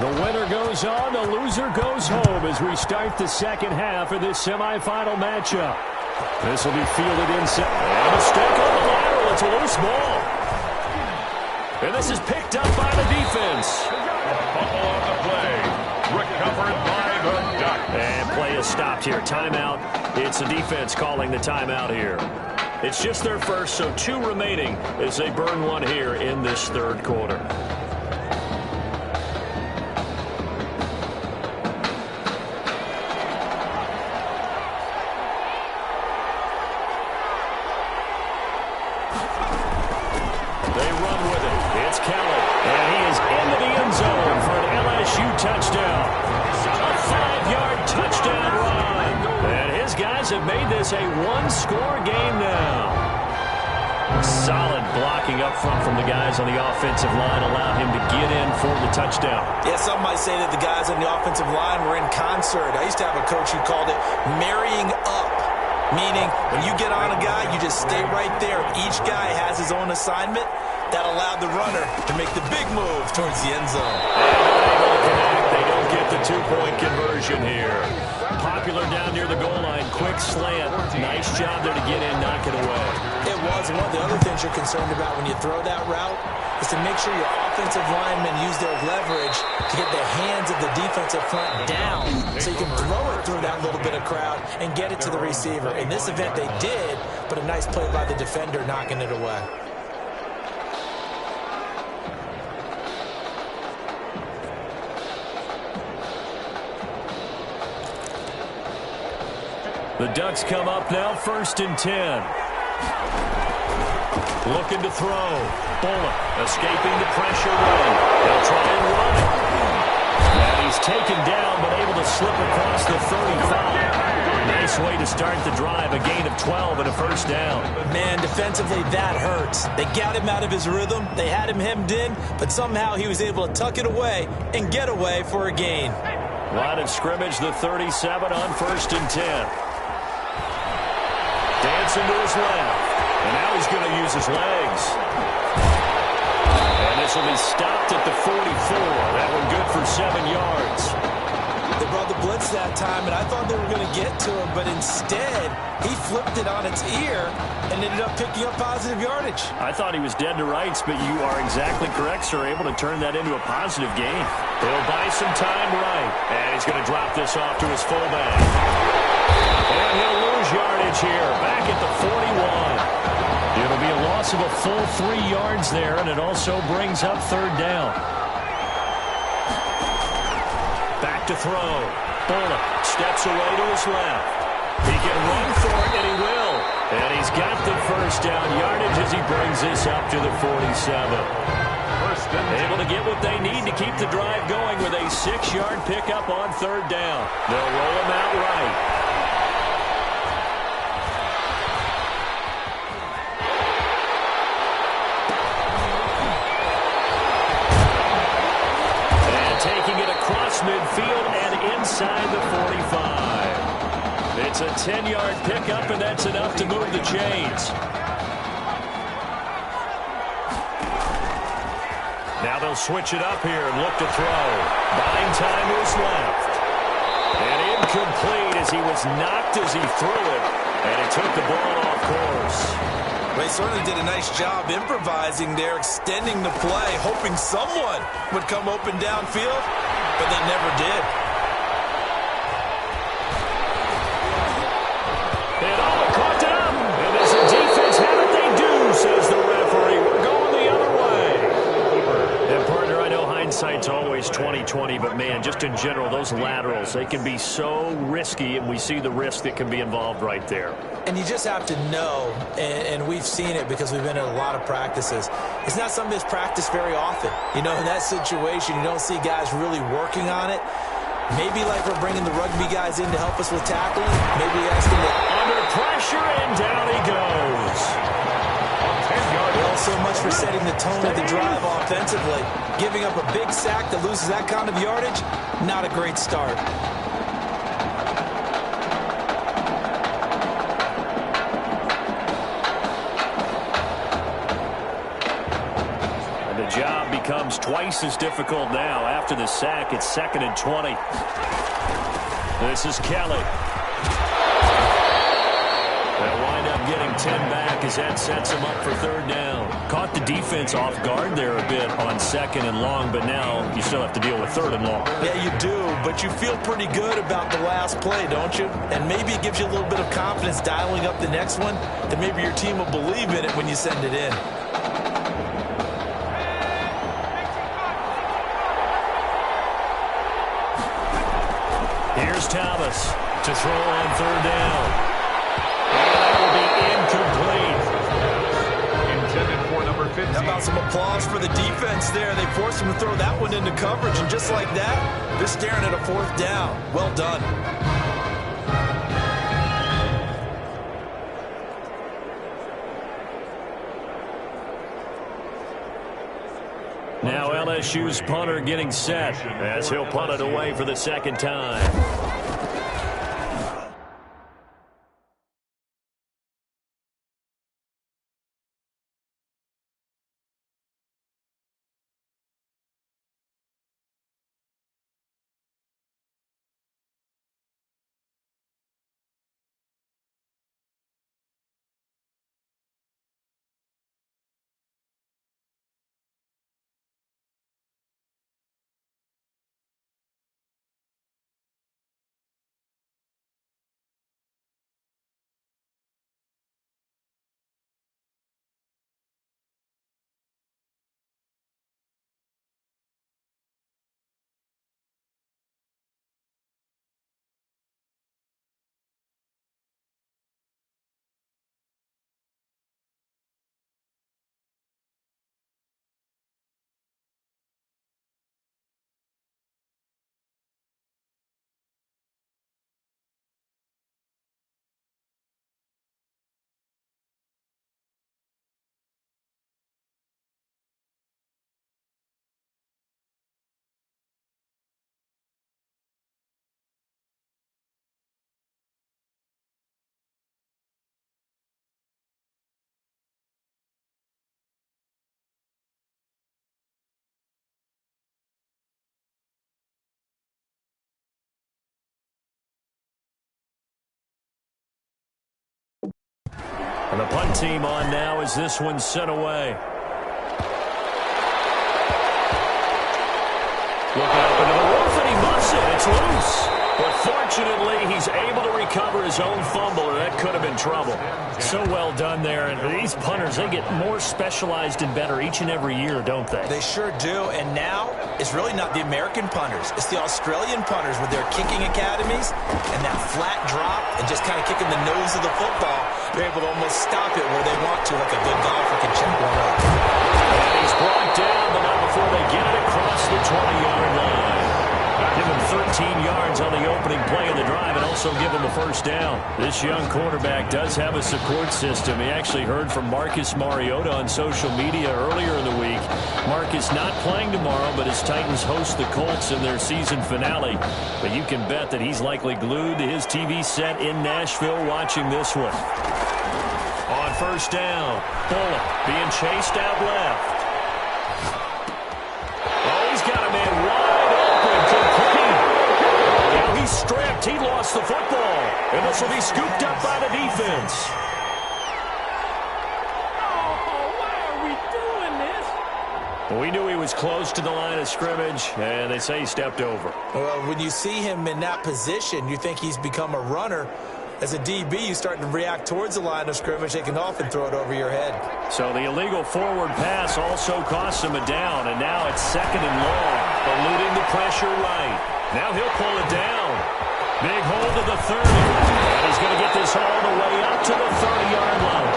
The winner goes on, the loser goes home as we start the second half of this semifinal matchup. This will be fielded inside. And a mistake on the lateral. It's a loose ball. And this is picked up by the defense. Ball on the play. Recovered by the Ducks. And play is stopped here. Timeout. It's the defense calling the timeout here. It's just their first, so 2 remaining as they burn one here in this third quarter. They run with it. It's Kelly. And he is into the end zone for an LSU touchdown. A 5-yard touchdown run. And his guys have made this a one-score game now. Solid blocking up front from the guys on the offensive line allowed him to get in for the touchdown. Yeah, some might say that the guys on the offensive line were in concert. I used to have a coach who called it marrying up, meaning when you get on a guy, you just stay right there. Each guy has his own assignment. That allowed the runner to make the big move towards the end zone. They don't get the 2-point conversion here. Popular down near the goal line. Quick slant. Nice job there to get in, knock it away. It was. One of the other things you're concerned about when you throw that route is to make sure your offensive linemen use their leverage to get the hands of the defensive front down so you can throw it through that little bit of crowd and get it to the receiver. In this event, they did, but a nice play by the defender knocking it away. The Ducks come up now, 1st and 10. Looking to throw. Bullock escaping the pressure run. They'll try and run it. And he's taken down, but able to slip across the 35. Nice way to start the drive. A gain of 12 and a first down. Man, defensively, that hurts. They got him out of his rhythm. They had him hemmed in, but somehow he was able to tuck it away and get away for a gain. Line of scrimmage, the 37 on 1st and 10. Dancing to his left. And now he's going to use his legs. And this will be stopped at the 44. That one good for 7 yards. They brought the blitz that time, and I thought they were going to get to him, but instead, he flipped it on its ear and ended up picking up positive yardage. I thought he was dead to rights, but you are exactly correct, sir. Able to turn that into a positive gain. He'll buy some time right. And he's going to drop this off to his fullback. And he'll lose yardage here, back at the 41. It'll be a loss of a full 3 yards there, and it also brings up 3rd down. Back to throw. Bullock steps away to his left. He can run for it, and he will. And he's got the first down yardage as he brings this up to the 47. Able to get what they need to keep the drive going with a 6-yard pickup on 3rd down. They'll roll him out right. Midfield and inside the 45. It's a 10-yard pickup, and that's enough to move the chains. Now they'll switch it up here and look to throw. Buying time to his left. And incomplete as he was knocked as he threw it, and he took the ball off course. They certainly did a nice job improvising there, extending the play, hoping someone would come open downfield, but they never did. And caught up. And as the defense have it, they do, says the referee. We're going the other way. And partner, I know hindsight's always 20/20, but man, just in general, those laterals, they can be so risky, and we see the risk that can be involved right there. And you just have to know, and we've seen it because we've been in a lot of practices, it's not something that's practiced very often. You know, in that situation, you don't see guys really working on it. Maybe like we're bringing the rugby guys in to help us with tackling. Maybe asking them. Under pressure, and down he goes. Well, so much for setting the tone of the drive offensively. Giving up a big sack that loses that kind of yardage, not a great start. becomes twice as difficult now. After the sack, it's 2nd and 20. This is Kelly. They'll wind up getting 10 back as that sets him up for 3rd down. Caught the defense off guard there a bit on 2nd and long, but now you still have to deal with 3rd and long. Yeah, you do, but you feel pretty good about the last play, don't you? And maybe it gives you a little bit of confidence dialing up the next one, that maybe your team will believe in it when you send it in. Here's Thomas to throw on 3rd down. That will be incomplete. Intended for number 15. How about some applause for the defense there? They forced him to throw that one into coverage, and just like that, they're staring at a 4th down. Well done. Now LSU's punter getting set as he'll punt it away for the 2nd time. And the punt team on now as this one's sent away. Looking up into the roof, and he muffs it. It's loose. But fortunately, he's able to recover his own fumble, or that could have been trouble. So well done there. And these punters, they get more specialized and better each and every year, don't they? They sure do. And now, it's really not the American punters. It's the Australian punters with their kicking academies and that flat drop and just kind of kicking the nose of the football. They're able to almost stop it where they want to, like a good golfer can check one up. And he's brought down, but not before they get it across the 20-yard line. Give him 13 yards on the opening play of the drive and also give him a 1st down. This young quarterback does have a support system. He actually heard from Marcus Mariota on social media earlier in the week. Marcus not playing tomorrow, but his Titans host the Colts in their season finale. But you can bet that he's likely glued to his TV set in Nashville watching this one. On 1st down, Bullock being chased out left. Oh, he's got a man wide open, complete. Now he's stripped. He lost the football. And this will be scooped up by the defense. We knew he was close to the line of scrimmage, and they say he stepped over. Well, when you see him in that position, you think he's become a runner. As a DB, you start to react towards the line of scrimmage. They can often throw it over your head. So the illegal forward pass also costs him a down, and now it's 2nd and long, eluding the pressure right. Now he'll pull it down. Big hold to the 30, and he's going to get this all the way up to the 30-yard line.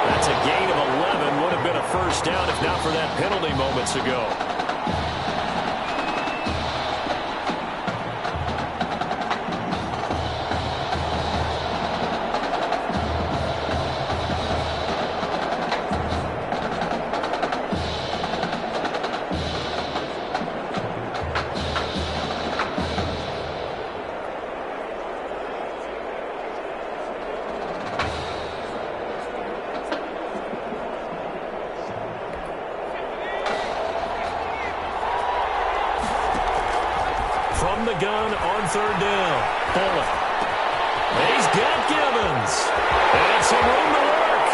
That's a gain of 11. Would have been a 1st down if not for that penalty moments ago. third down. Bullock. He's got Gibbons. And some room to work.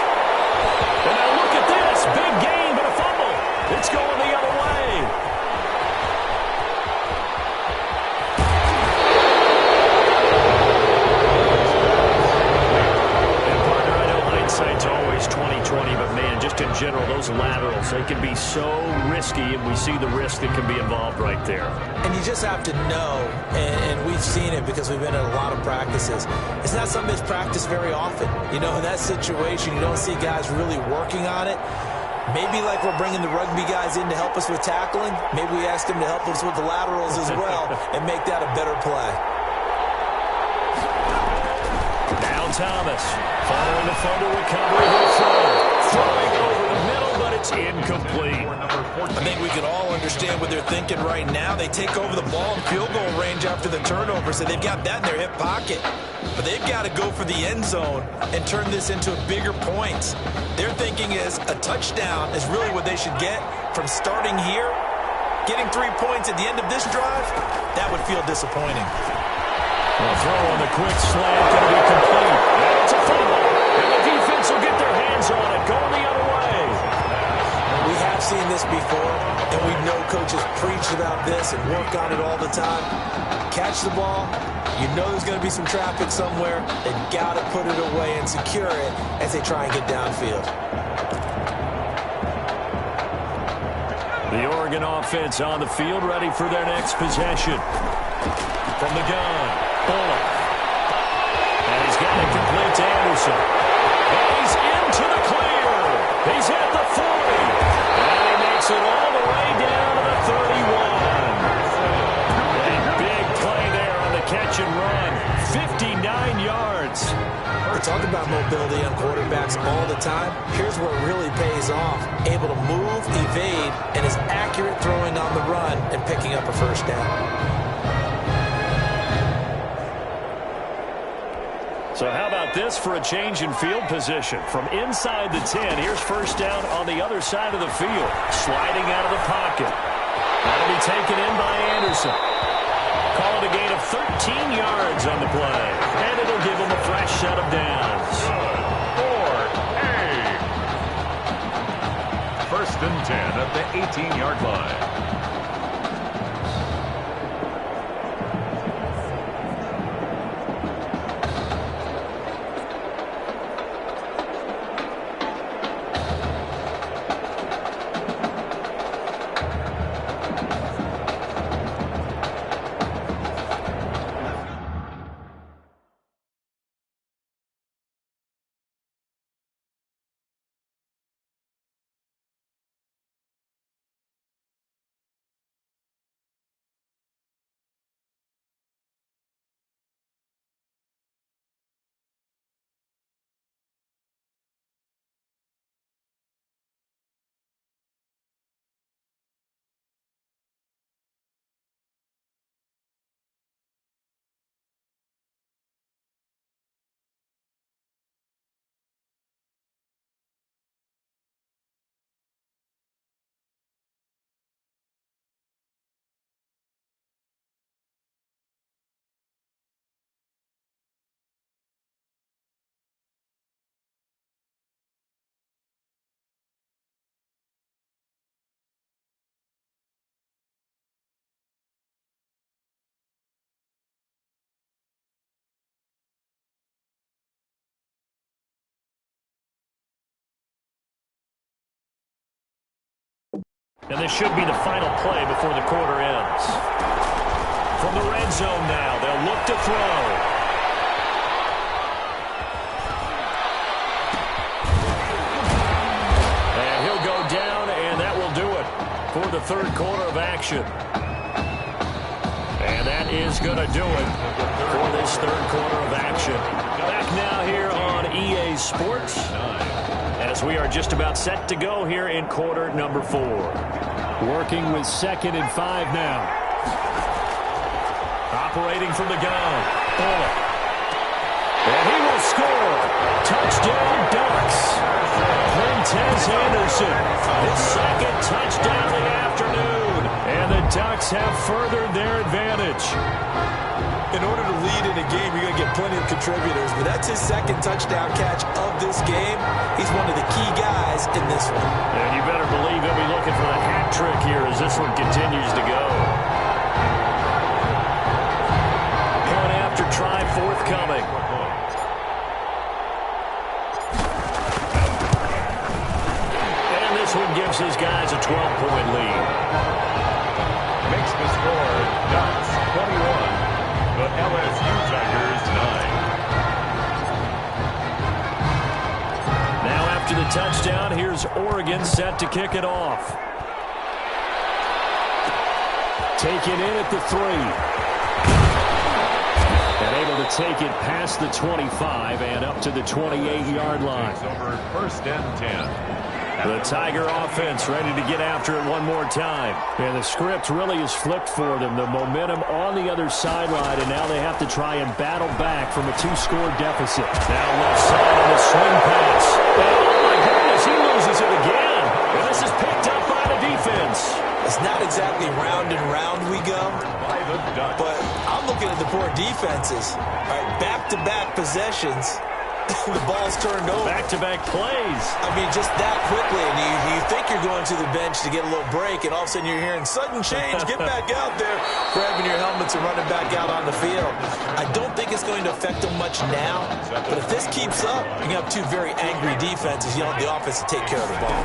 And now look at this. Big gain, but a fumble. It's going the other way. And partner, I know hindsight's always 20/20, but man, just in general, those laterals, they can be so risky, and we see the risk that can be involved right there. And you just have to know, and we've seen it because we've been at a lot of practices. It's not something that's practiced very often. You know, in that situation, you don't see guys really working on it. Maybe like we're bringing the rugby guys in to help us with tackling. Maybe we ask them to help us with the laterals as well and make that a better play. Now Thomas, following the fumble recovery, he'll throw. Throwing over the middle, but it's incomplete. I think we can all understand what they're thinking right now. They take over the ball in field goal range after the turnover, so they've got that in their hip pocket. But they've got to go for the end zone and turn this into bigger points. Their thinking is a touchdown is really what they should get from starting here. Getting 3 points at the end of this drive, that would feel disappointing. A throw on the quick slant, going to be complete. And it's a fumble. And the defense will get their hands on it, going the other way. We have seen this before, and we know coaches preach about this and work on it all the time. Catch the ball. You know there's going to be some traffic somewhere. They've got to put it away and secure it as they try and get downfield. The Oregon offense on the field, ready for their next possession. From the gun, Bullock. And he's got it complete to Anderson. And he's into the clear. He's at the 40. And he makes it all the way down to the 31. A big play there on the catch and run. 59 yards. We talk about mobility on quarterbacks all the time. Here's where it really pays off. Able to move, evade, and is accurate throwing on the run and picking up a first down. So how about this for a change in field position? From inside the 10, here's first down on the other side of the field. Sliding out of the pocket. That'll be taken in by Anderson. Call it a gain of 13 yards on the play. And it'll give him a fresh set of downs. 4-A. First and 10 at the 18-yard line. And this should be the final play before the quarter ends. From the red zone now, they'll look to throw. And he'll go down, and that will do it for the third quarter of action. And that is going to do it for this third quarter of action. Back now here on EA Sports, as we are just about set to go here in quarter number 4. Working with 2nd and 5 now. Operating from the gun. Bullock. And he will score. Touchdown Ducks. Montez Anderson. His second touchdown of the afternoon. And the Ducks have furthered their advantage. In order to lead in a game, you're going to get plenty of contributors, but that's his second touchdown catch of this game. He's one of the key guys in this one. And you better believe he'll be looking for the hat trick here as this one continues to go. Point after try forthcoming. And this one gives his guys a 12-point lead. Makes the score Ducks 21. The LSU Tigers 9. Now after the touchdown, here's Oregon set to kick it off. Taken in at the 3. And able to take it past the 25 and up to the 28-yard line. It's over 1st and 10. The Tiger offense ready to get after it one more time. And the script really is flipped for them. The momentum on the other sideline, and now they have to try and battle back from a 2-score deficit. Now left side on the swing pass. Oh, my goodness, he loses it again. And this is picked up by the defense. It's not exactly round and round we go, but I'm looking at the poor defenses. All right, back-to-back possessions. The ball's turned over. Back-to-back plays. I mean, just that quickly. And you think you're going to the bench to get a little break, and all of a sudden you're hearing sudden change. Get back out there, grabbing your helmets and running back out on the field. I don't think it's going to affect them much now, but if this keeps up, you're going to have two very angry defenses yelling at the offense to take care of the ball.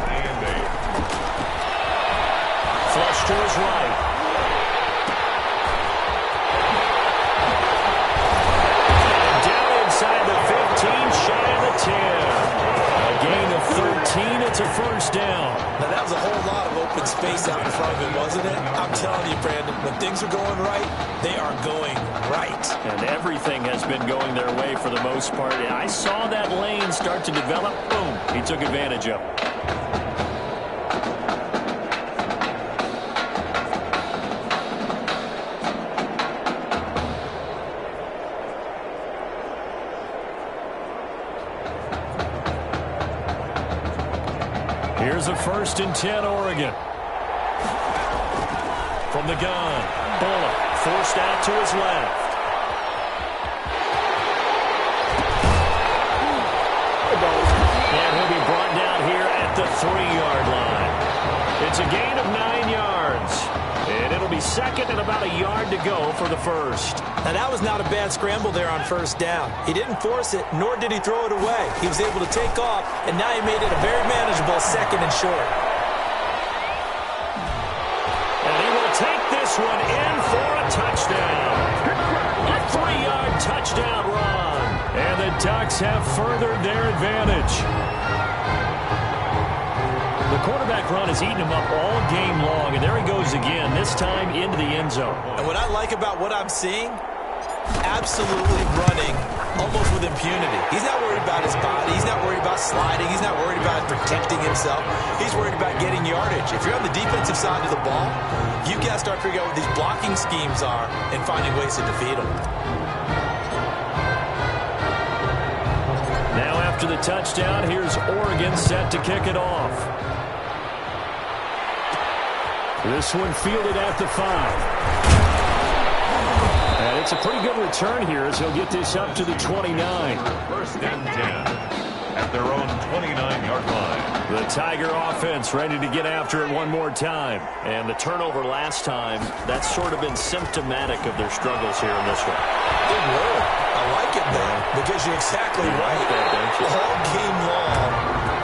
Flush to his right. Inside the 15, shy of the 10. A gain of 13, it's a first down. Now, that was a whole lot of open space out in front of him, wasn't it? I'm telling you, Brandon, when things are going right, they are going right. And everything has been going their way for the most part. I saw that lane start to develop. Boom, he took advantage of it. Here's a 1st and 10, Oregon. From the gun, Bullock forced out to his left. And he'll be brought down here at the 3-yard line. It's a gain of 9 yards. And it'll be second and about a yard to go for the first. Now, that was not a bad scramble there on 1st down. He didn't force it, nor did he throw it away. He was able to take off, and now he made it a very manageable 2nd and short. And he will take this one in for a touchdown. A 3-yard touchdown run. And the Ducks have furthered their advantage. The quarterback run has eaten him up all game long, and there he goes again, this time into the end zone. And what I like about what I'm seeing, absolutely running almost with impunity. He's not worried about his body. He's not worried about sliding. He's not worried about protecting himself. He's worried about getting yardage. If you're on the defensive side of the ball, you've got to start figuring out what these blocking schemes are and finding ways to defeat them. Now after the touchdown, here's Oregon set to kick it off. This one fielded at the 5. And it's a pretty good return here as he'll get this up to the 29. 1st and 10 at their own 29-yard line. The Tiger offense ready to get after it one more time. And the turnover last time, that's sort of been symptomatic of their struggles here in this one. Good word. I like it, though, because you're exactly right. All game long,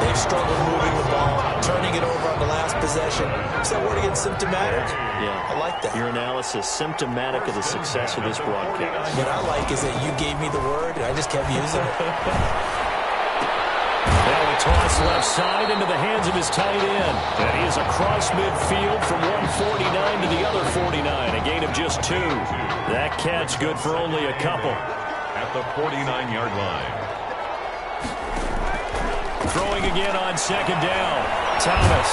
they've struggled moving the ball, turning it over on the last possession. Is that word again, symptomatic? Yeah. I like that. Your analysis, symptomatic of the success of this broadcast. What I like is that you gave me the word, and I just kept using it. Now a toss left side into the hands of his tight end. And he is across midfield from 149 to the other 49. A gain of just 2. That catch good for only a couple. At the 49-yard line. Throwing again on 2nd down. Thomas.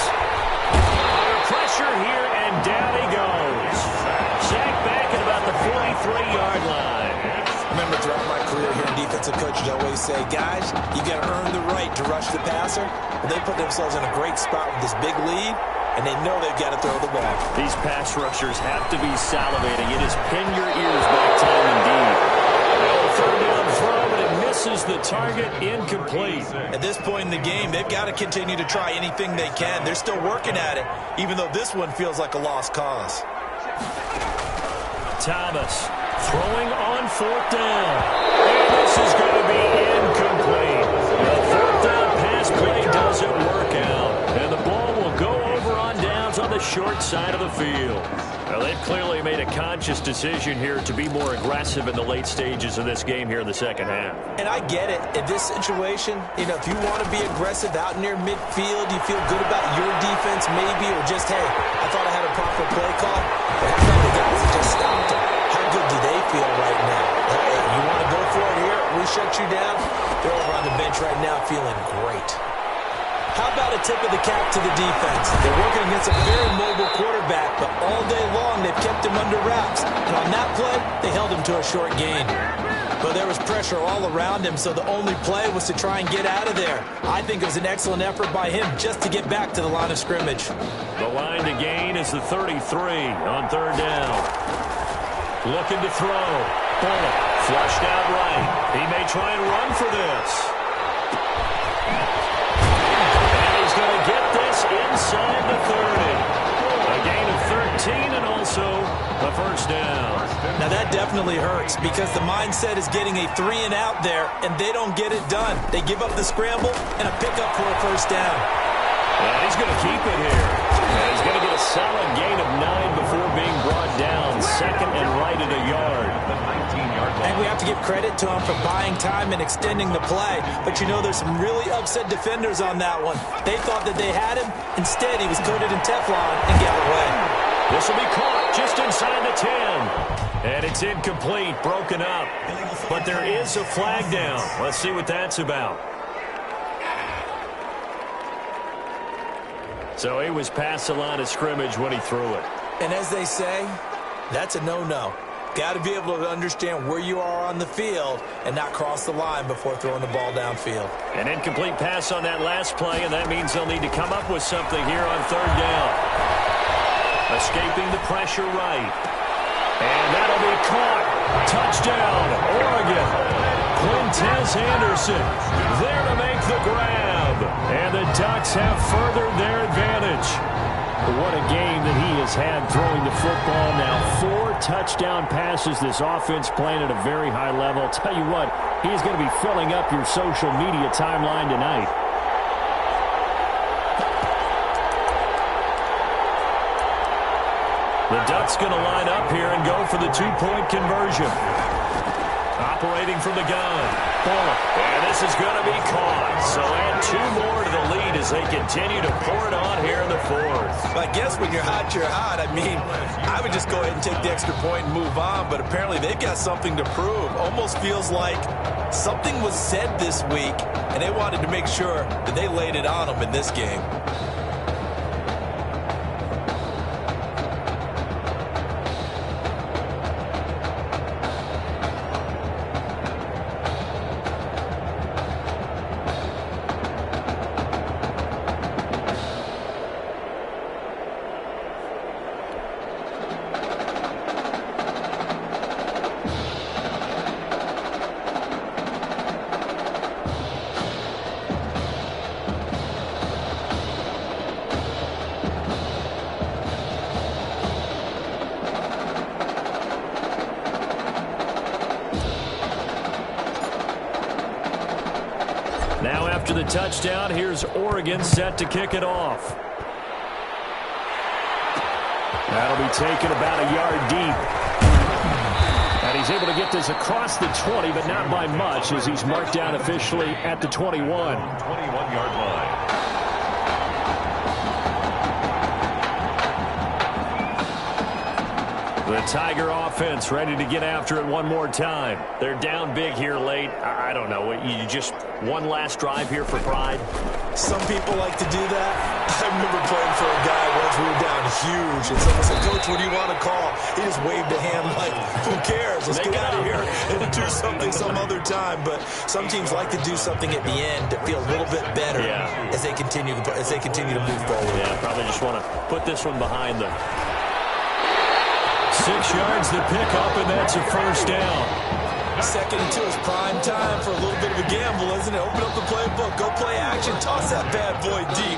Under pressure here, and down he goes. Sacked back at about the 43-yard line. Remember, throughout my career here in defensive coaches always say, guys, you got to earn the right to rush the passer. Well, they put themselves in a great spot with this big lead. and they know they've got to throw the ball. These pass rushers have to be salivating. It is pin your ears back time indeed. Third down throw, but it misses the target, incomplete. At this point in the game, they've got to continue to try anything they can. They're still working at it, even though this one feels like a lost cause. Thomas throwing on fourth down. And this is going to be incomplete. The fourth down pass play doesn't work out. And the ball will go over on downs on the short side of the field. Now, they've clearly made a conscious decision here to be more aggressive in the late stages of this game here in the second half. And I get it. In this situation, if you want to be aggressive out near midfield, you feel good about your defense maybe, or just, hey, I thought I had a proper play call. But how about the guys that just stopped them? How good do they feel right now? Hey, you want to go for it here? We shut you down? They're over on the bench right now feeling great. How about a tip of the cap to the defense? They're working against a very mobile quarterback, but all day long they've kept him under wraps. And on that play, they held him to a short gain. But there was pressure all around him, so the only play was to try and get out of there. I think it was an excellent effort by him just to get back to the line of scrimmage. The line to gain is the 33 on third down. Looking to throw. Bullock flushed out right. He may try and run for this. Get this inside the 30. A gain of 13 and also a first down. Now that definitely hurts because the mindset is getting a 3-and-out there, and they don't get it done. They give up the scramble and a pickup for a first down. And he's going to keep it here. And he's going to get a solid gain of 9 before being brought down. Second and right at a yard. I think we have to give credit to him for buying time and extending the play. But there's some really upset defenders on that one. They thought that they had him. Instead, he was coated in Teflon and got away. This will be caught just inside the 10. And it's incomplete, broken up. But there is a flag down. Let's see what that's about. So he was past the line of scrimmage when he threw it. And as they say, that's a no-no. Got to be able to understand where you are on the field and not cross the line before throwing the ball downfield. An incomplete pass on that last play, and that means they'll need to come up with something here on third down. Escaping the pressure right. And that'll be caught. Touchdown, Oregon. Quintez Anderson there to make the grab. And the Ducks have furthered their advantage. What a game that he has had throwing the football now. 4 touchdown passes. This offense playing at a very high level. I'll tell you what, he's going to be filling up your social media timeline tonight. The Ducks going to line up here and go for the 2-point conversion. Operating from the gun. And this is going to be caught. So add 2 more to the lead as they continue to pour it on here in the fourth. I guess when you're hot, you're hot. I would just go ahead and take the extra point and move on. But apparently they've got something to prove. Almost feels like something was said this week, and they wanted to make sure that they laid it on them in this game. Now after the touchdown, here's Oregon set to kick it off. That'll be taken about a yard deep. And he's able to get this across the 20, but not by much, as he's marked down officially at the 21. 21-yard line. The Tiger offense ready to get after it one more time. They're down big here late. I don't know. You just one last drive here for pride? Some people like to do that. I remember playing for a guy once we were down huge, and someone said, "Coach, what do you want to call?" He just waved a hand like, "Who cares? Let's get out of here and do something some other time." But some teams like to do something at the end to feel a little bit better as they continue to move forward. Yeah, probably just want to put this one behind them. 6 yards to pick up, and that's a first down. 2nd and 2 is prime time for a little bit of a gamble, isn't it? Open up the playbook, go play action, toss that bad boy deep.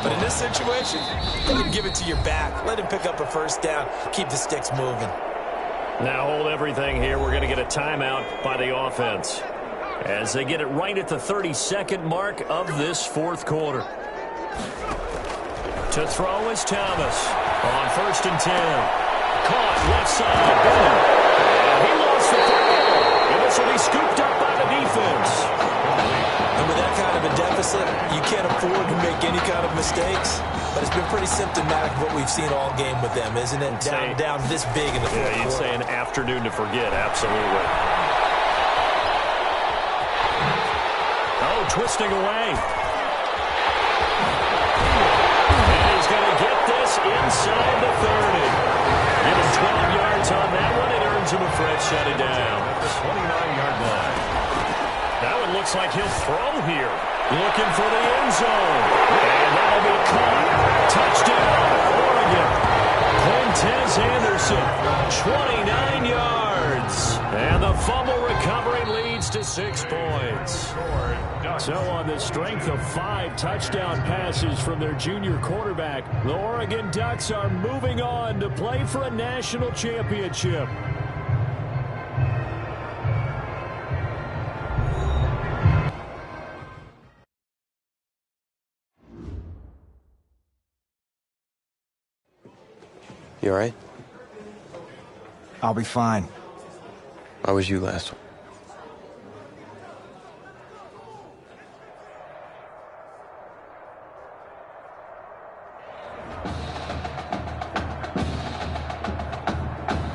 But in this situation, go and give it to your back. Let him pick up a first down. Keep the sticks moving. Now hold everything here. We're going to get a timeout by the offense as they get it right at the 32nd mark of this 4th quarter. To throw is Thomas on 1st and 10. Caught left side. And he lost the football. And this will be scooped up by the defense. And with that kind of a deficit, you can't afford to make any kind of mistakes. But it's been pretty symptomatic of what we've seen all game with them, isn't it? Down this big in the 4th quarter. Yeah, you'd say an afternoon to forget. Absolutely. Oh, twisting away. And he's going to get this inside the 30. Give him 12 yards on that one. It earns him a fresh shut it down. At the 29-yard line. That one looks like he'll throw here. Looking for the end zone. And that'll be caught. Touchdown, Oregon. Quintez Anderson, 29 yards. And the fumble recovery leads to 6 points. So on the strength of 5 touchdown passes from their junior quarterback, the Oregon Ducks are moving on to play for a national championship. You all right? I'll be fine. How was you last one?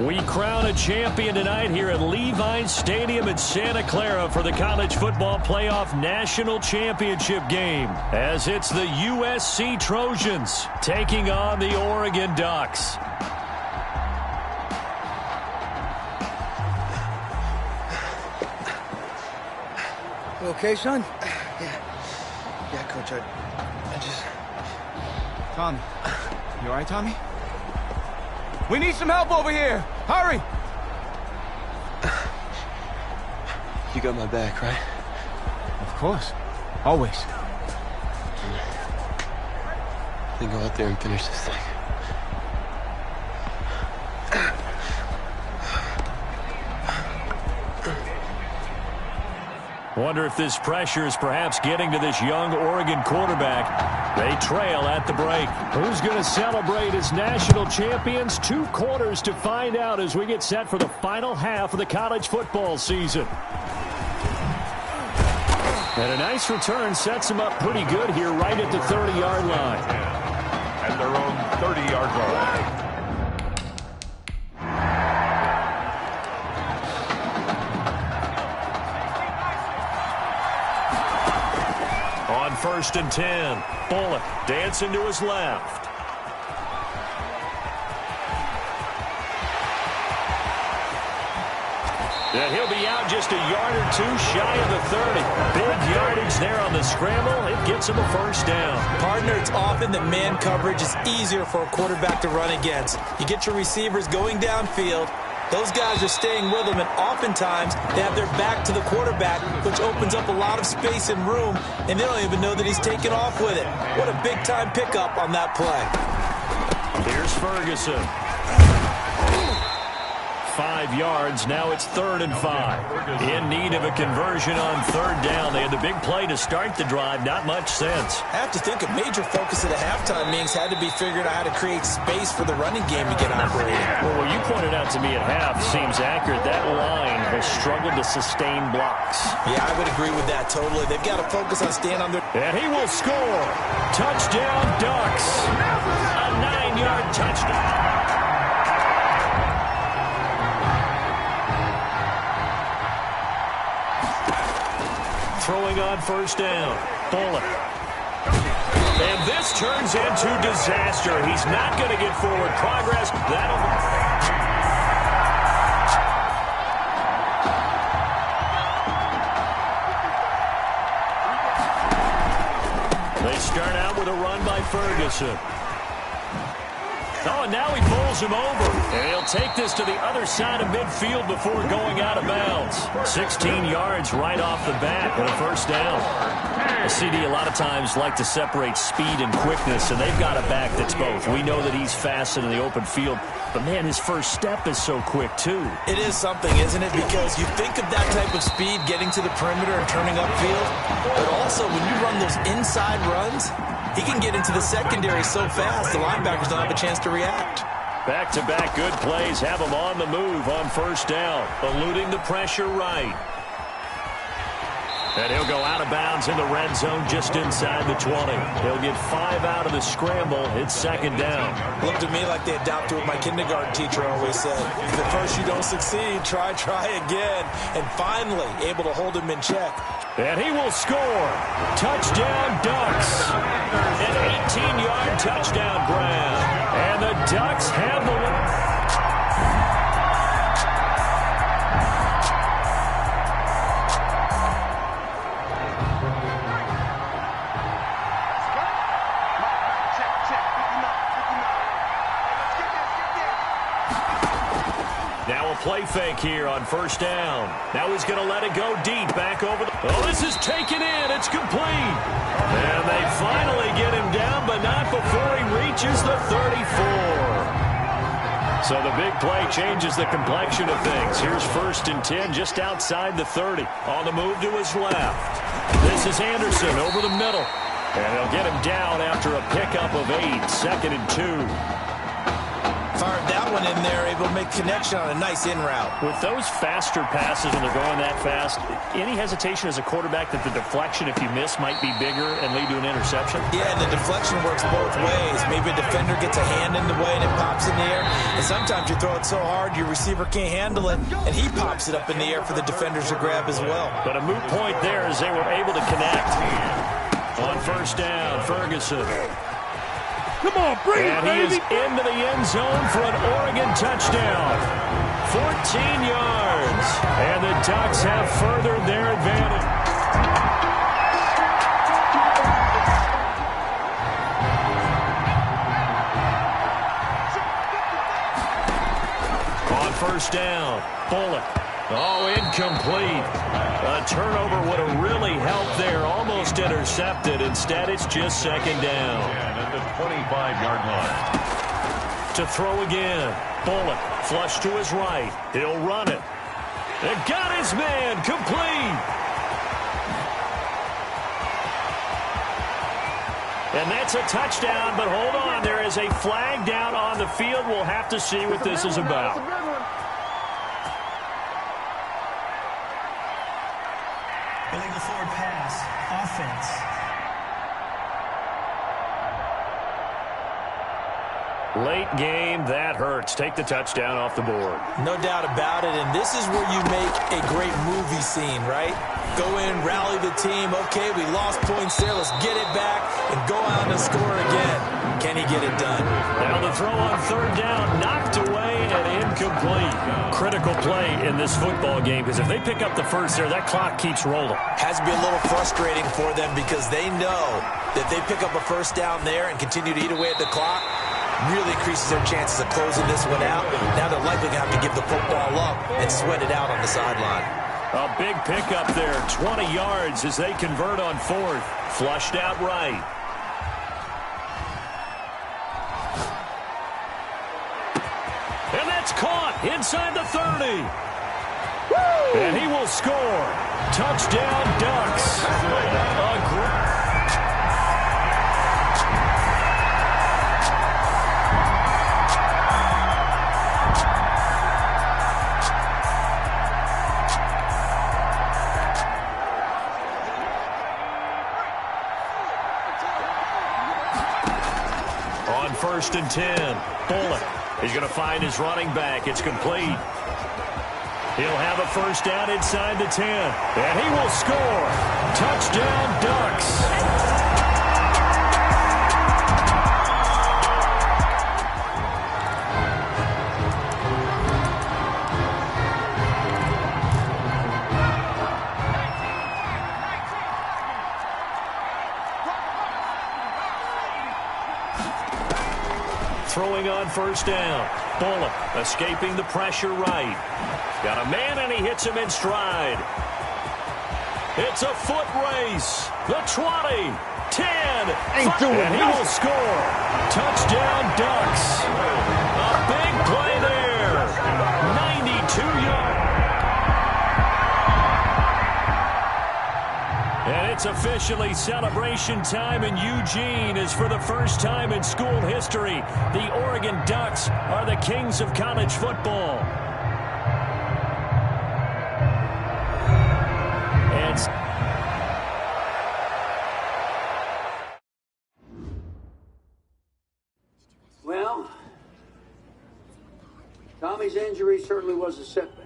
We crown a champion tonight here at Levi's Stadium in Santa Clara for the College Football Playoff National Championship game, as it's the USC Trojans taking on the Oregon Ducks. You okay, son? Yeah, Coach, I just... Tommy. You all right, Tommy? We need some help over here! Hurry! You got my back, right? Of course. Always. Then go out there and finish this thing. Wonder if this pressure is perhaps getting to this young Oregon quarterback. They trail at the break. Who's going to celebrate as national champions? 2 quarters to find out as we get set for the final half of the college football season. And a nice return sets them up pretty good here right at the 30-yard line. At their own 30-yard line. On 1st and 10, Bullock dancing to his left. And he'll be out just a yard or 2 shy of the 30. Big yardage there on the scramble. It gets him a first down. Partner, it's often that man coverage is easier for a quarterback to run against. You get your receivers going downfield. Those guys are staying with him, and oftentimes they have their back to the quarterback, which opens up a lot of space and room, and they don't even know that he's taken off with it. What a big-time pickup on that play. Here's Ferguson. 5 yards. Now it's 3rd and 5. In need of a conversion on 3rd down. They had the big play to start the drive. Not much sense. I have to think a major focus of the halftime meetings had to be figuring out how to create space for the running game to get operating. Well, what you pointed out to me at half seems accurate. That line has struggled to sustain blocks. Yeah, I would agree with that totally. They've got to focus on staying on their... And he will score. Touchdown, Ducks. A 9-yard touchdown. Throwing on 1st down. Bullock. this turns into disaster. He's not going to get forward progress. They start out with a run by Ferguson. Oh, and now he bowls him over. And he'll take this to the other side of midfield before going out of bounds. 16 yards right off the bat and a first down. The CD a lot of times like to separate speed and quickness, and they've got a back that's both. We know that he's fast in the open field, but, man, his first step is so quick, too. It is something, isn't it? Because you think of that type of speed getting to the perimeter and turning upfield, but also when you run those inside runs, he can get into the secondary so fast, the linebackers don't have a chance to react. Back-to-back good plays have him on the move on first down, eluding the pressure right. And he'll go out of bounds in the red zone just inside the 20. He'll get 5 out of the scramble. It's second down. Looked to me like they adopted what my kindergarten teacher always said. If at first you don't succeed, try again. And finally, able to hold him in check. And he will score. Touchdown, Ducks. An 18-yard touchdown grab. And the Ducks have the win. Play fake here on first down. Now he's going to let it go deep back over the... Oh, this is taken in. It's complete. And they finally get him down, but not before he reaches the 34. So the big play changes the complexion of things. Here's first and 10 just outside the 30. On the move to his left. This is Anderson over the middle. And they'll get him down after a pickup of 8. Second and 2. Fired that one in there, able to make connection on a nice in route. With those faster passes when they're going that fast, any hesitation as a quarterback that the deflection, if you miss, might be bigger and lead to an interception? Yeah, and the deflection works both ways. Maybe a defender gets a hand in the way and it pops in the air. And sometimes you throw it so hard your receiver can't handle it, and he pops it up in the air for the defenders to grab as well. But a moot point there as they were able to connect. On first down, Ferguson. Come on, bring it, baby. And he is into the end zone for an Oregon touchdown. 14 yards. And the Ducks have furthered their advantage. On first down, Bullock. Oh, incomplete. A turnover would have really helped there. Almost intercepted. Instead, it's just second down. At the 25-yard line. To throw again. Bullock, flush to his right. He'll run it. And got his man. Complete. And that's a touchdown, but hold on. There is a flag down on the field. We'll have to see what this is about. Illegal forward pass. Offense. Late game, that hurts. Take the touchdown off the board. No doubt about it, and this is where you make a great movie scene, right? Go in, rally the team. Okay, we lost points there. Let's get it back and go out and score again. Can he get it done? Now the throw on third down, knocked away and incomplete. Critical play in this football game, because if they pick up the first there, that clock keeps rolling. Has to be a little frustrating for them because they know that they pick up a first down there and continue to eat away at the clock, really increases their chances of closing this one out. Now they're likely going to have to give the football up and sweat it out on the sideline. A big pickup there, 20 yards as they convert on fourth. Flushed out right. And that's caught inside the 30. Woo! And he will score. Touchdown, Ducks. On first and 10, Bullock. He's going to find his running back. It's complete. He'll have a first down inside the 10. And he will score. Touchdown, Ducks. throwing on first down. Bullock escaping the pressure right. Got a man, and he hits him in stride. It's a foot race. The 20, 10, 5, and he will score. Touchdown, Ducks. A big play there. 92 yards. And it's officially celebration time in Eugene, as for the first time in school history, the Oregon Ducks are the kings of college football. And well, Tommy's injury certainly was a setback.